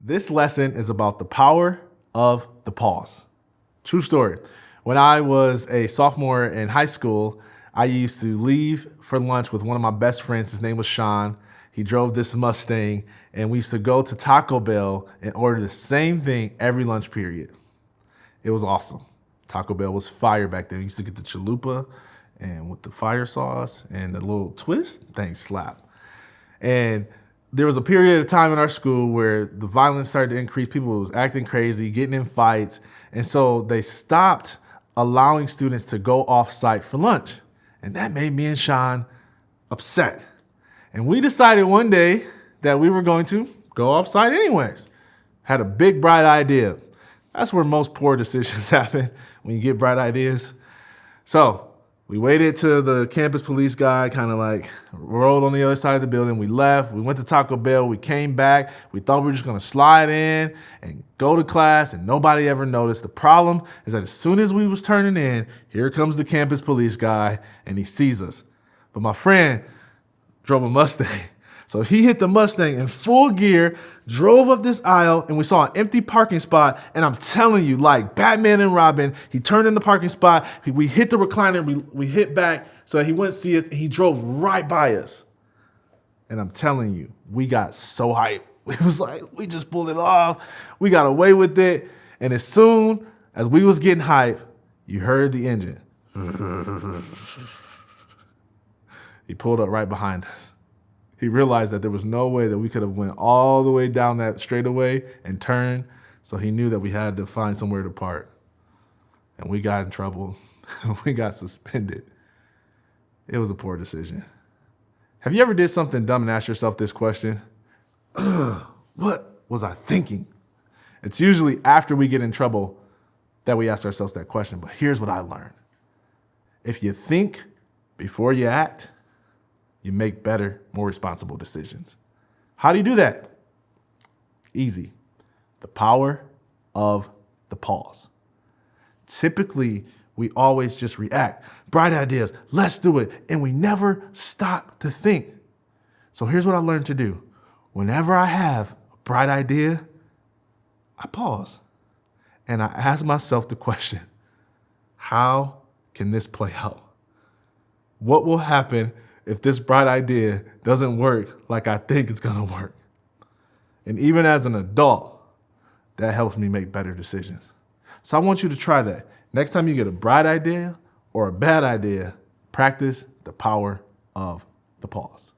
This lesson is about the power of the pause. True story. When I was a sophomore in high school, I used to leave for lunch with one of my best friends. His name was Sean. He drove this Mustang, and we used to go to Taco Bell and order the same thing every lunch period. It was awesome. Taco Bell was fire back then. We used to get the chalupa and with the fire sauce and the little twist, things slap. And there was a period of time in our school where the violence started to increase. People was acting crazy, getting in fights. And so they stopped allowing students to go off site for lunch. And that made me and Sean upset. And we decided one day that we were going to go off site anyways. Had a big, bright idea. That's where most poor decisions happen, when you get bright ideas. So we waited till the campus police guy kind of like rolled on the other side of the building. We left, we went to Taco Bell, we came back. We thought we were just gonna slide in and go to class and nobody ever noticed. The problem is that as soon as we was turning in, here comes the campus police guy and he sees us. But my friend drove a Mustang. So he hit the Mustang in full gear, drove up this aisle, and we saw an empty parking spot. And I'm telling you, like Batman and Robin, he turned in the parking spot. We hit the recliner, we hit back so that he wouldn't see us. And he drove right by us. And I'm telling you, we got so hyped. It was like, we just pulled it off. We got away with it. And as soon as we was getting hyped, you heard the engine. He pulled up right behind us. He realized that there was no way that we could have went all the way down that straightaway and turned, so he knew that we had to find somewhere to park. And we got in trouble. We got suspended. It was a poor decision. Have you ever did something dumb and asked yourself this question? What was I thinking? It's usually after we get in trouble that we ask ourselves that question, but here's what I learned. If you think before you act, you make better, more responsible decisions. How do you do that? Easy. The power of the pause. Typically, we always just react. Bright ideas, let's do it. And we never stop to think. So here's what I learned to do. Whenever I have a bright idea, I pause. And I ask myself the question, how can this play out? What will happen if this bright idea doesn't work like I think it's gonna work? And even as an adult, that helps me make better decisions. So I want you to try that. Next time you get a bright idea or a bad idea, practice the power of the pause.